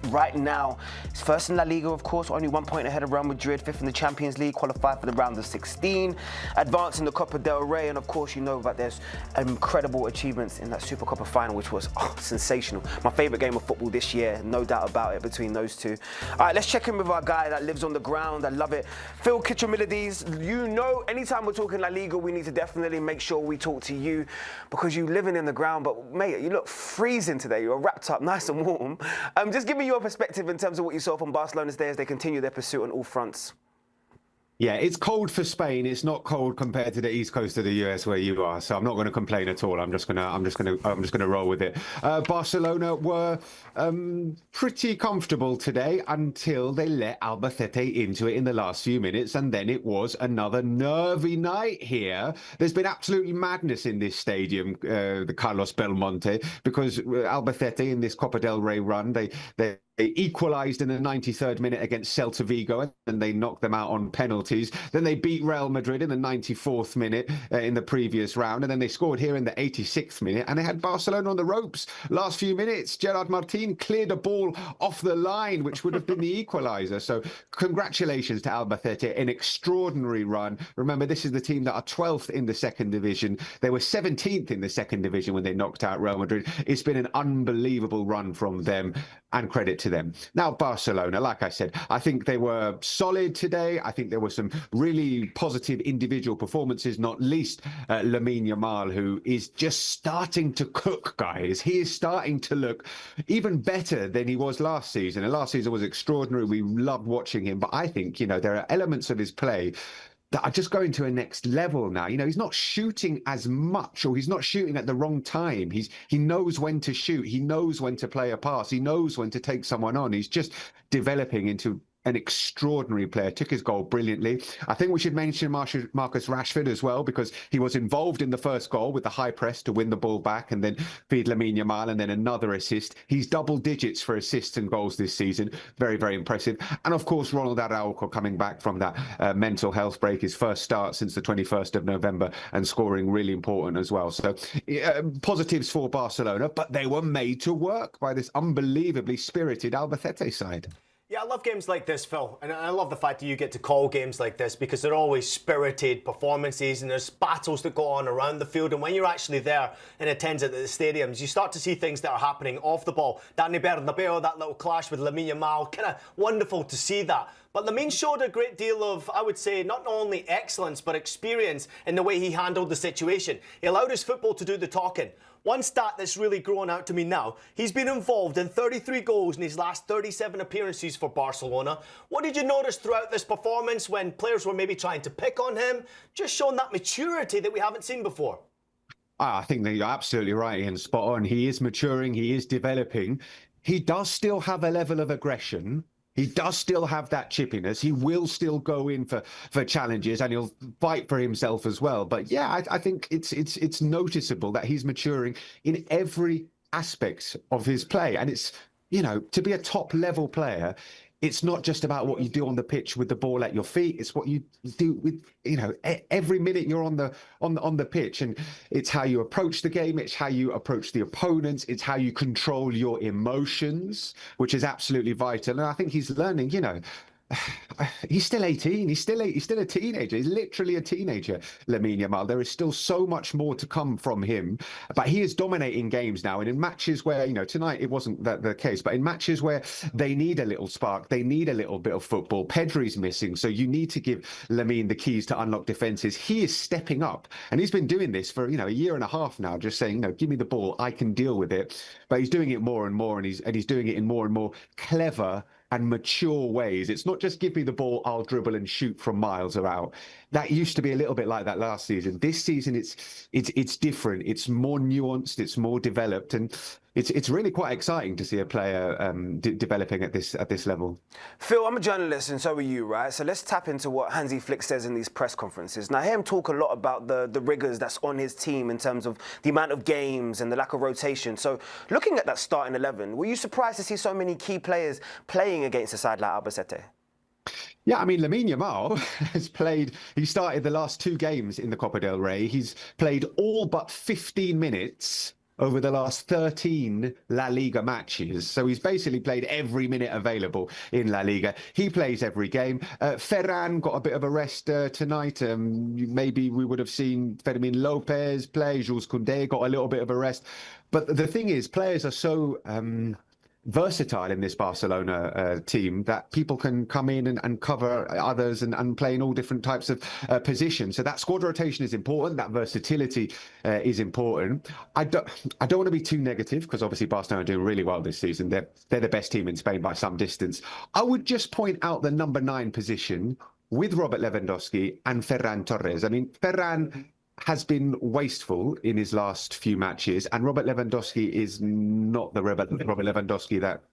right now. He's first in La Liga, of course, only 1 point ahead of Real Madrid, fifth in the Champions League, qualified for the round of 16, advancing the Copa del Rey, and of course you know about their incredible achievements in that Super Copa final, which was sensational. My favourite game of football this year, no doubt about it, between those two. All right, let's check in with our guy that lives on the ground. I love it. Phil Kitrimilides, you know, anytime we're talking La Liga, we need to definitely make sure we talk to you because you're living in the ground. But mate, you look freezing today. You're wrapped up nice and warm. Just give me your perspective in terms of what you saw from Barcelona's day as they continue their pursuit on all fronts. Yeah, it's cold for Spain. It's not cold compared to the east coast of the US where you are. So I'm not going to complain at all. I'm just gonna roll with it. Barcelona were pretty comfortable today until they let Albacete into it in the last few minutes, and then it was another nervy night here. There's been absolutely madness in this stadium, the Carlos Belmonte, because Albacete in this Copa del Rey run, they equalised in the 93rd minute against Celta Vigo, and they knocked them out on penalties. Then they beat Real Madrid in the 94th minute in the previous round, and then they scored here in the 86th minute, and they had Barcelona on the ropes. Last few minutes, Gerard Martin cleared a ball off the line, which would have been the equaliser. So congratulations to Albacete, an extraordinary run. Remember, this is the team that are 12th in the second division. They were 17th in the second division when they knocked out Real Madrid. It's been an unbelievable run from them, and credit to them. Now, Barcelona, like I said, I think they were solid today. I think there were some really positive individual performances, not least Lamine Yamal, who is just starting to cook, guys. He is starting to look even better than he was last season. And last season was extraordinary. We loved watching him. But I think, you know, there are elements of his play that are just going to a next level now. You know, he's not shooting as much, or he's not shooting at the wrong time. He knows when to shoot. He knows when to play a pass. He knows when to take someone on. He's just developing into an extraordinary player. Took his goal brilliantly. I think we should mention Marcus Rashford as well, because he was involved in the first goal with the high press to win the ball back and then feed Lamine Yamal, and then another assist. He's double digits for assists and goals this season. Very, very impressive. And of course, Ronald Araujo coming back from that mental health break, his first start since the 21st of November, and scoring really important as well. So positives for Barcelona, but they were made to work by this unbelievably spirited Albacete side. Yeah, I love games like this, Phil, and I love the fact that you get to call games like this because they're always spirited performances and there's battles that go on around the field, and when you're actually there in attendance at the stadiums, you start to see things that are happening off the ball. Dani Bernabeu, that little clash with Lamine Yamal, kind of wonderful to see that. But Lamine showed a great deal of, I would say, not only excellence, but experience in the way he handled the situation. He allowed his football to do the talking. One stat that's really growing out to me now, he's been involved in 33 goals in his last 37 appearances for Barcelona. What did you notice throughout this performance when players were maybe trying to pick on him? Just showing that maturity that we haven't seen before. I think that you're absolutely right and spot on. He is maturing, he is developing. He does still have a level of aggression. He does still have that chippiness. He will still go in for challenges, and he'll fight for himself as well. But yeah, I think it's noticeable that he's maturing in every aspect of his play. And it's, you know, to be a top level player, it's not just about what you do on the pitch with the ball at your feet. It's what you do with, you know, every minute you're on the pitch, and it's how you approach the game. It's how you approach the opponents. It's how you control your emotions, which is absolutely vital. And I think he's learning, you know, he's still 18. He's still a teenager. He's literally a teenager, Lamine Yamal. There is still so much more to come from him, but he is dominating games now. And in matches where, you know, tonight it wasn't the case, but in matches where they need a little spark, they need a little bit of football. Pedri's missing, so you need to give Lamine the keys to unlock defenses. He is stepping up, and he's been doing this for, you know, a year and a half now, just saying, no, give me the ball, I can deal with it. But he's doing it more and more, and he's doing it in more and more clever and mature ways. It's not just give me the ball, I'll dribble and shoot from miles out. That used to be a little bit like that last season. This season, it's different. It's more nuanced. It's more developed, and it's really quite exciting to see a player developing at this level. Phil, I'm a journalist, and so are you, right? So let's tap into what Hansi Flick says in these press conferences. Now, I hear him talk a lot about the rigours that's on his team in terms of the amount of games and the lack of rotation. So looking at that starting 11, were you surprised to see so many key players playing against a side like Albacete? Yeah, I mean, Lamine Yamal has played, he started the last 2 games in the Copa del Rey. He's played all but 15 minutes over the last 13 La Liga matches. So he's basically played every minute available in La Liga. He plays every game. Ferran got a bit of a rest tonight. Maybe we would have seen Fermín López play. Jules Koundé got a little bit of a rest. But the thing is, players are so versatile in this Barcelona team that people can come in and cover others and play in all different types of positions. So that squad rotation is important. That versatility is important. I don't want to be too negative because obviously Barcelona are doing really well this season. They're the best team in Spain by some distance. I would just point out the number 9 position with Robert Lewandowski and Ferran Torres. I mean, Ferran has been wasteful in his last few matches, and Robert Lewandowski is not the Robert Lewandowski that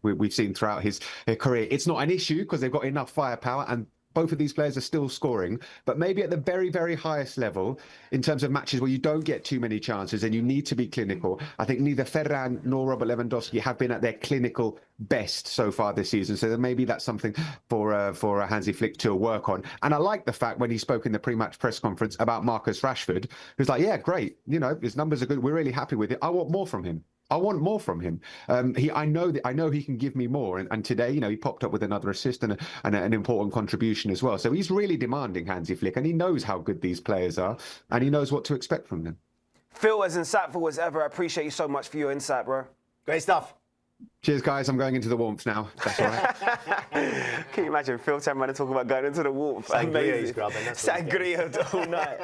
we've seen throughout his career. It's not an issue because they've got enough firepower, and both of these players are still scoring, but maybe at the very, very highest level, in terms of matches where you don't get too many chances and you need to be clinical, I think neither Ferran nor Robert Lewandowski have been at their clinical best so far this season. So maybe that's something for Hansi Flick to work on. And I like the fact when he spoke in the pre-match press conference about Marcus Rashford, he was like, yeah, great. His numbers are good. We're really happy with it. I want more from him. I know he can give me more. And today, he popped up with another assist and an important contribution as well. So he's really demanding, Hansi Flick, and he knows how good these players are, and he knows what to expect from them. Phil, as insightful as ever, I appreciate you so much for your insight, bro. Great stuff. Cheers, guys. I'm going into the warmth now. That's all right. Can you imagine Phil turning around and talking about going into the warmth? Sangria he's grabbing. Sangria all night.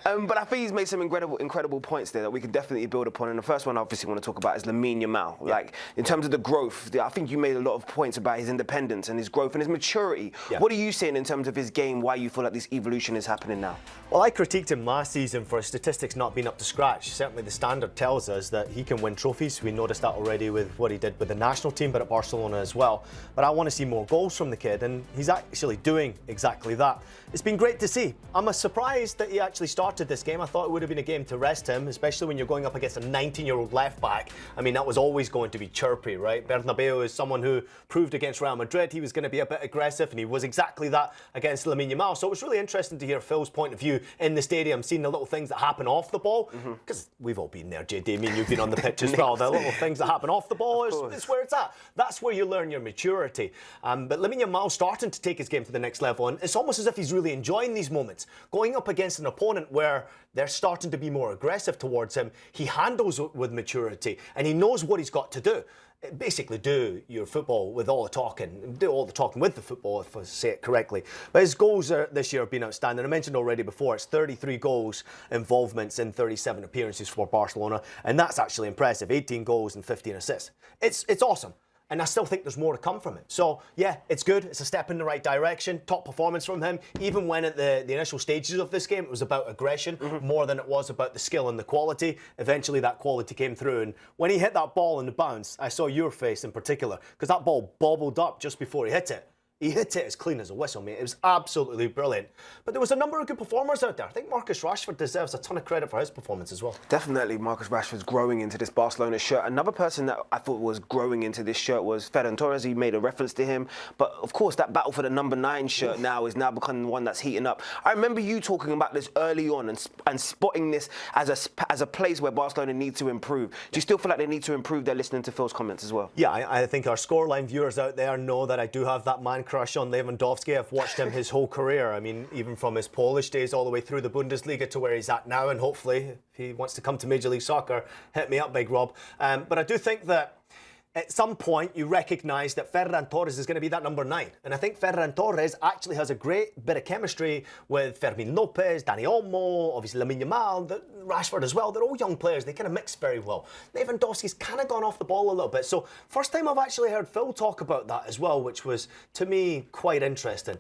But I think he's made some incredible points there that we could definitely build upon. And the first one I obviously want to talk about is Lamine Yamal. Yeah. Like, in terms of the growth, I think you made a lot of points about his independence and his growth and his maturity. Yeah. What are you saying in terms of his game, why you feel like this evolution is happening now? Well, I critiqued him last season for his statistics not being up to scratch. Certainly the standard tells us that he can win trophies. We noticed that already with what he did with the national team, but at Barcelona as well. But I want to see more goals from the kid, and he's actually doing exactly that. It's been great to see. I'm surprised that he actually started this game. I thought it would have been a game to rest him, especially when you're going up against a 19-year-old left-back. I mean, that was always going to be chirpy, right? Bernabeu is someone who proved against Real Madrid he was going to be a bit aggressive, and he was exactly that against Lamine Yamal. So it was really interesting to hear Phil's point of view in the stadium, seeing the little things that happen off the ball, because we've all been there, Jaydee. I mean, you've been on the pitch as well. The little things that happen off the ball is where it's at. That's where you learn your maturity. But Lamine Yamal starting to take his game to the next level, and it's almost as if he's really enjoying these moments. Going up against an opponent where they're starting to be more aggressive towards him, he handles it with maturity, and he knows what he's got to do. Basically do your football with all the talking, do all the talking with the football, if I say it correctly. But his goals this year have been outstanding. I mentioned already before, it's 33 goals, involvements in 37 appearances for Barcelona, and that's actually impressive. 18 goals and 15 assists. It's awesome. And I still think there's more to come from it. So, yeah, it's good. It's a step in the right direction. Top performance from him. Even when at the initial stages of this game, it was about aggression more than it was about the skill and the quality. Eventually, that quality came through. And when he hit that ball in the bounce, I saw your face in particular, because that ball bobbled up just before he hit it. He hit it as clean as a whistle, mate. It was absolutely brilliant. But there was a number of good performers out there. I think Marcus Rashford deserves a ton of credit for his performance as well. Definitely, Marcus Rashford's growing into this Barcelona shirt. Another person that I thought was growing into this shirt was Ferran Torres. He made a reference to him. But, of course, that battle for the number 9 shirt now is now becoming one that's heating up. I remember you talking about this early on and spotting this as a place where Barcelona need to improve. Do you still feel like they need to improve? They're listening to Phil's comments as well. Yeah, I think our scoreline viewers out there know that I do have that man crush on Lewandowski. I've watched him his whole career. I mean, even from his Polish days all the way through the Bundesliga to where he's at now, and hopefully, if he wants to come to Major League Soccer, hit me up, Big Rob. But I do think that at some point you recognise that Ferran Torres is going to be that number 9. And I think Ferran Torres actually has a great bit of chemistry with Fermín López, Dani Olmo, obviously Lamine Yamal, Rashford as well. They're all young players. They kind of mix very well. Lewandowski's kind of gone off the ball a little bit. So first time I've actually heard Phil talk about that as well, which was, to me, quite interesting.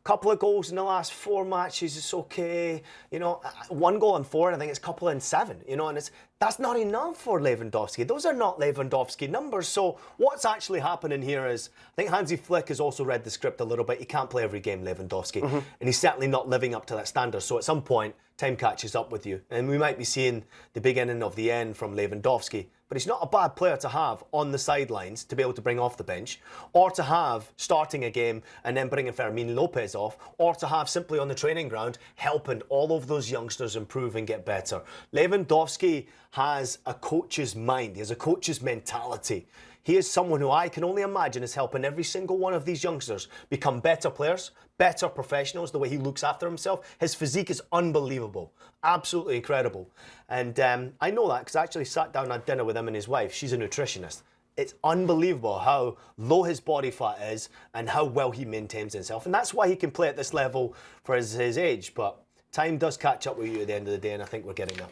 Couple of goals in the last 4 matches, it's okay. 1 goal in 4, and I think it's a couple in 7. And that's not enough for Lewandowski. Those are not Lewandowski numbers. So what's actually happening here is, I think Hansi Flick has also read the script a little bit. He can't play every game, Lewandowski, and he's certainly not living up to that standard. So at some point, time catches up with you, and we might be seeing the beginning of the end from Lewandowski. But he's not a bad player to have on the sidelines to be able to bring off the bench, or to have starting a game and then bringing Fermín López off, or to have simply on the training ground helping all of those youngsters improve and get better. Lewandowski has a coach's mind. He has a coach's mentality. He is someone who I can only imagine is helping every single one of these youngsters become better players, better professionals, the way he looks after himself. His physique is unbelievable, absolutely incredible. And I know that because I actually sat down at dinner with him and his wife. She's a nutritionist. It's unbelievable how low his body fat is and how well he maintains himself. And that's why he can play at this level for his age. But time does catch up with you at the end of the day, and I think we're getting that.